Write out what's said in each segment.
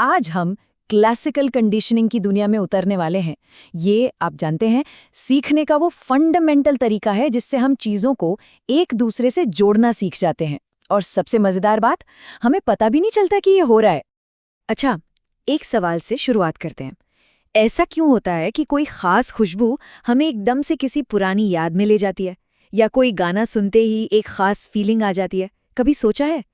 आज हम classical conditioning की दुनिया में उतरने वाले हैं। ये आप जानते हैं, सीखने का वो फंडामेंटल तरीका है जिससे हम चीज़ों को एक दूसरे से जोड़ना सीख जाते हैं। और सबसे मज़ेदार बात, हमें पता भी नहीं चलता कि ये हो रहा है। अच्छा, एक सवाल से शुरुआत करते हैं। ऐसा क्यों होता है कि कोई खास खुशबू हमें एकदम से किसी पुरानी याद में ले जाती है, या कोई गाना सुनते ही एक खास फीलिंग आ जाती है? कभी सोचा है?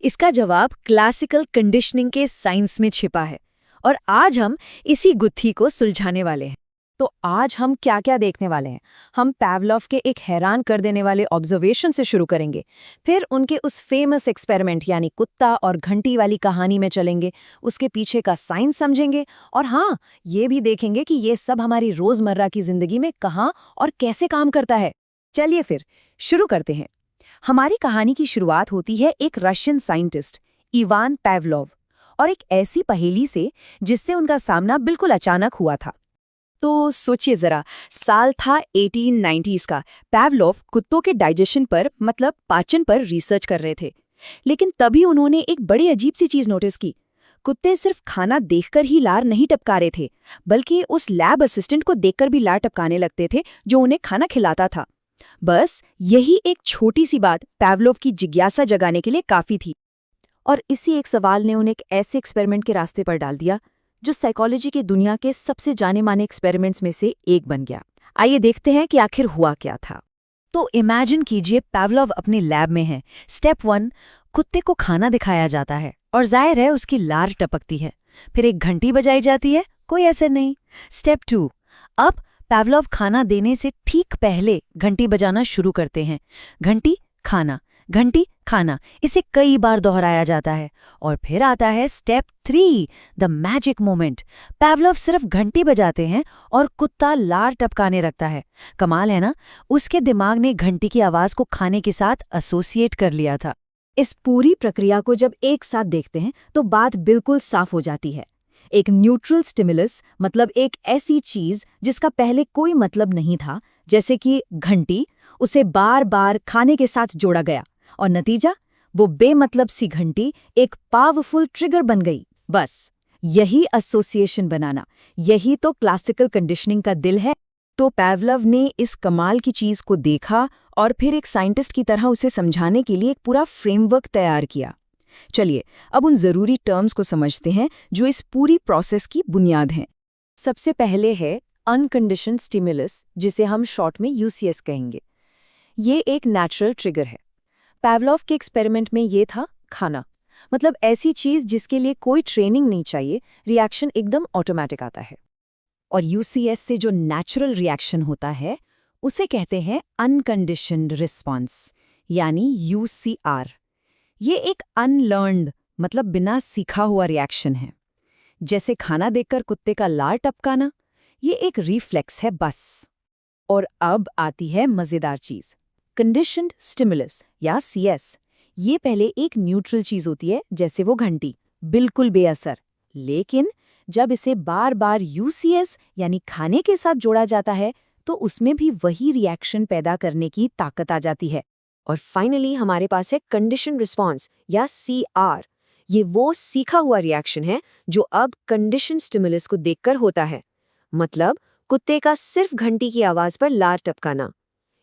इसका जवाब क्लासिकल कंडीशनिंग के साइंस में छिपा है, और आज हम इसी गुत्थी को सुलझाने वाले हैं। तो आज हम क्या क्या देखने वाले हैं? हम पावलोव के एक हैरान कर देने वाले ऑब्जर्वेशन से शुरू करेंगे, फिर उनके उस फेमस एक्सपेरिमेंट यानी कुत्ता और घंटी वाली कहानी में चलेंगे, उसके पीछे का साइंस समझेंगे, और हाँ, ये भी देखेंगे कि ये सब हमारी रोजमर्रा की जिंदगी में कहाँ और कैसे काम करता है। चलिए फिर शुरू करते हैं। हमारी कहानी की शुरुआत होती है एक रशियन साइंटिस्ट इवान पावलोव और एक ऐसी पहेली से जिससे उनका सामना बिल्कुल अचानक हुआ था। तो सोचिए जरा, साल था 1890s का। पावलोव कुत्तों के डाइजेशन पर, मतलब पाचन पर रिसर्च कर रहे थे। लेकिन तभी उन्होंने एक बड़ी अजीब सी चीज नोटिस की। कुत्ते सिर्फ खाना देखकर ही लार नहीं टपका रहे थे, बल्कि उस लैब असिस्टेंट को देखकर भी लार टपकाने लगते थे जो उन्हें खाना खिलाता था। बस यही एक छोटी सी बात पावलोव की जिज्ञासा जगाने के लिए काफी थी। और इसी एक सवाल ने उन्हें एक ऐसे एक्सपेरिमेंट के रास्ते पर डाल दिया जो साइकोलॉजी की दुनिया के सबसे जाने माने एक्सपेरिमेंट्स में से एक बन गया। आइए देखते हैं कि आखिर हुआ क्या था। तो इमेजिन कीजिए, पावलोव अपने लैब में हैं। स्टेप 1, कुत्ते को खाना दिखाया जाता है और जाहिर है उसकी लार टपकती है। फिर एक घंटी बजाई जाती है, कोई असर नहीं। स्टेप 2, अब पावलोव खाना देने से ठीक पहले घंटी बजाना शुरू करते हैं। घंटी खाना, घंटी खाना, इसे कई बार दोहराया जाता है। और फिर आता है step 3, the magic moment. Pavlov सिर्फ घंटी बजाते हैं और कुत्ता लार टपकाने लगता है। कमाल है ना, उसके दिमाग ने घंटी की आवाज को खाने के साथ एसोसिएट कर लिया था। इस पूरी प्रक्रिया को जब एक साथ देखते हैं तो बात बिल्कुल साफ हो जाती है। एक न्यूट्रल स्टिमुलस, मतलब एक ऐसी चीज जिसका पहले कोई मतलब नहीं था, जैसे कि घंटी, उसे बार बार खाने के साथ जोड़ा गया, और नतीजा, वो बेमतलब सी घंटी एक पावरफुल ट्रिगर बन गई। बस यही एसोसिएशन बनाना, यही तो क्लासिकल कंडीशनिंग का दिल है। तो पावलोव ने इस कमाल की चीज को देखा और फिर एक साइंटिस्ट की तरह उसे समझाने के लिए एक पूरा फ्रेमवर्क तैयार किया। चलिए अब उन जरूरी टर्म्स को समझते हैं जो इस पूरी प्रोसेस की बुनियाद हैं। सबसे पहले है अनकंडीशन्ड स्टिमुलस, जिसे हम शॉर्ट में यूसीएस कहेंगे। ये एक नेचुरल ट्रिगर है। पावलोव के एक्सपेरिमेंट में ये था खाना, मतलब ऐसी चीज जिसके लिए कोई ट्रेनिंग नहीं चाहिए, रिएक्शन एकदम ऑटोमेटिक आता है। और यूसीएस से जो नेचुरल रिएक्शन होता है उसे कहते हैं अनकंडीशन्ड रिस्पॉन्स, यानी यूसीआर। ये एक अनलर्न्ड, मतलब बिना सीखा हुआ रिएक्शन है। जैसे खाना देखकर कुत्ते का लार टपकाना, ये एक रिफ्लेक्स है बस। और अब आती है मजेदार चीज, कंडीशन्ड स्टिमुलस या सीएस। ये पहले एक न्यूट्रल चीज होती है, जैसे वो घंटी, बिल्कुल बेअसर। लेकिन जब इसे बार बार यूसीएस यानी खाने के साथ जोड़ा जाता है तो उसमें भी वही रिएक्शन पैदा करने की ताकत आ जाती है। और फाइनली हमारे पास है कंडीशन रिस्पॉन्स या सीआर। ये वो सीखा हुआ रिएक्शन है जो अब कंडीशन स्टिमुलस को देखकर होता है, मतलब कुत्ते का सिर्फ घंटी की आवाज पर लार टपकाना।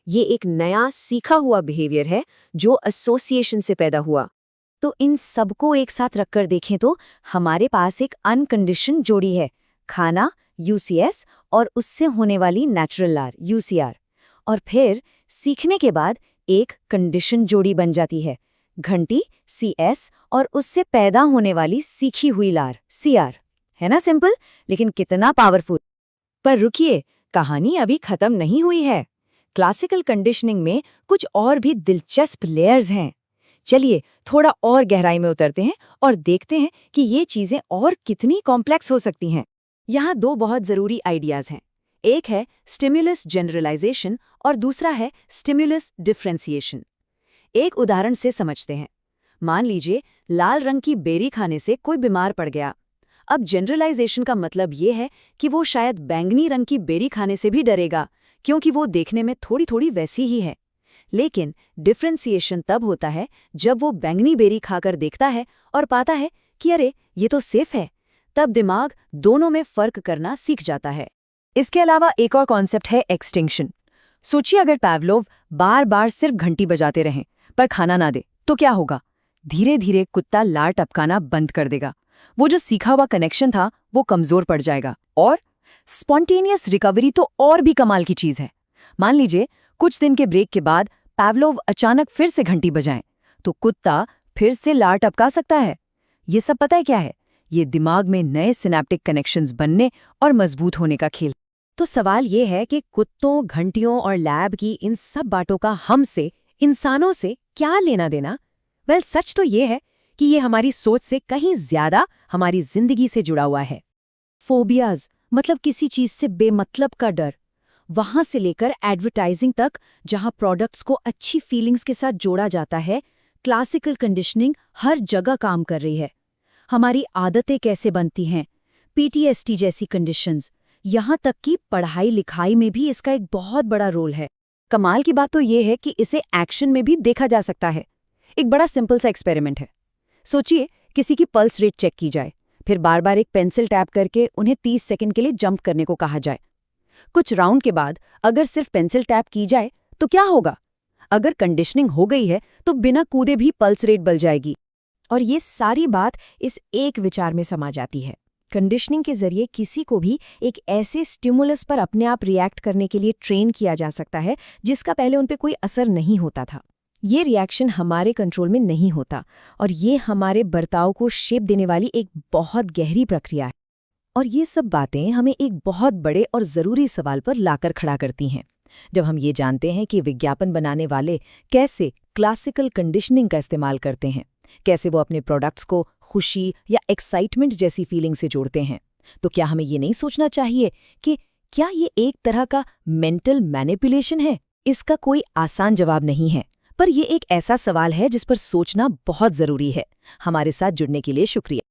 ये एक नया सीखा हुआ बिहेवियर है जो एसोसिएशन से पैदा हुआ। तो इन सबको एक साथ रखकर देखें तो हमारे पास एक अनकंडीशन जोड़ी है, खाना यूसीएस और उससे होने वाली नेचुरल लार यूसीआर। और फिर सीखने के बाद एक कंडीशन जोड़ी बन जाती है, घंटी सीएस और उससे पैदा होने वाली सीखी हुई लार सीआर। है ना सिंपल, लेकिन कितना पावरफुल। पर रुकिए, कहानी अभी खत्म नहीं हुई है। क्लासिकल कंडीशनिंग में कुछ और भी दिलचस्प लेयर्स हैं। चलिए थोड़ा और गहराई में उतरते हैं और देखते हैं कि ये चीजें और कितनी कॉम्प्लेक्स हो सकती हैं। यहाँ दो बहुत जरूरी आइडियाज हैं। एक है स्टिमुलस जनरलाइजेशन और दूसरा है स्टिमुलस डिफरेंशिएशन। एक उदाहरण से समझते हैं। मान लीजिए लाल रंग की बेरी खाने से कोई बीमार पड़ गया। अब जनरलाइजेशन का मतलब ये है कि वो शायद बैंगनी रंग की बेरी खाने से भी डरेगा, क्योंकि वो देखने में थोड़ी थोड़ी वैसी ही है। लेकिन डिफरेंशिएशन तब होता है जब वो बैंगनी बेरी खाकर देखता है और पाता है कि अरे ये तो सेफ है, तब दिमाग दोनों में फर्क करना सीख जाता है। इसके अलावा एक और कॉन्सेप्ट है एक्सटिंक्शन। सोचिए अगर पावलोव बार बार सिर्फ घंटी बजाते रहें पर खाना ना दे तो क्या होगा? धीरे धीरे कुत्ता लार टपकाना बंद कर देगा। वो जो सीखा हुआ कनेक्शन था वो कमजोर पड़ जाएगा। और स्पॉन्टेनियस रिकवरी तो और भी कमाल की चीज है। मान लीजिए कुछ दिन के ब्रेक के बाद पावलोव अचानक फिर से घंटी बजाएं तो कुत्ता फिर से लार टपका सकता है। ये सब पता है क्या है? ये दिमाग में नए सिनेप्टिक कनेक्शंस बनने और मजबूत होने का खेल। तो सवाल ये है कि कुत्तों, घंटियों और लैब की इन सब बातों का हमसे, इंसानों से क्या लेना देना? वेल, सच तो ये है कि ये हमारी सोच से कहीं ज्यादा हमारी जिंदगी से जुड़ा हुआ है। फोबियाज मतलब किसी चीज से बेमतलब का डर, वहां से लेकर एडवर्टाइजिंग तक जहां प्रोडक्ट्स को अच्छी फीलिंग्स के साथ जोड़ा जाता है, क्लासिकल कंडीशनिंग हर जगह काम कर रही है। हमारी आदतें कैसे बनती हैं, पीटीएसडी जैसी कंडीशंस, यहाँ तक कि पढ़ाई लिखाई में भी इसका एक बहुत बड़ा रोल है। कमाल की बात तो ये है कि इसे एक्शन में भी देखा जा सकता है। एक बड़ा सिंपल सा एक्सपेरिमेंट है। सोचिए किसी की पल्स रेट चेक की जाए, फिर बार बार एक पेंसिल टैप करके उन्हें 30 सेकंड के लिए जंप करने को कहा जाए। कुछ राउंड के बाद अगर सिर्फ पेंसिल टैप की जाए तो क्या होगा? अगर कंडीशनिंग हो गई है तो बिना कूदे भी पल्स रेट बढ़ जाएगी। और ये सारी बात इस एक विचार में समा जाती है। कंडीशनिंग के जरिए किसी को भी एक ऐसे स्टिमुलस पर अपने आप रिएक्ट करने के लिए ट्रेन किया जा सकता है जिसका पहले उन पे कोई असर नहीं होता था। ये रिएक्शन हमारे कंट्रोल में नहीं होता और ये हमारे बर्ताव को शेप देने वाली एक बहुत गहरी प्रक्रिया है। और ये सब बातें हमें एक बहुत बड़े और ज़रूरी सवाल पर लाकर खड़ा करती हैं। जब हम ये जानते हैं कि विज्ञापन बनाने वाले कैसे क्लासिकल कंडीशनिंग का इस्तेमाल करते हैं, कैसे वो अपने प्रोडक्ट्स को खुशी या एक्साइटमेंट जैसी फीलिंग से जोड़ते हैं, तो क्या हमें ये नहीं सोचना चाहिए कि क्या ये एक तरह का मेंटल मैनिपुलेशन है? इसका कोई आसान जवाब नहीं है, पर यह एक ऐसा सवाल है जिस पर सोचना बहुत ज़रूरी है। हमारे साथ जुड़ने के लिए शुक्रिया।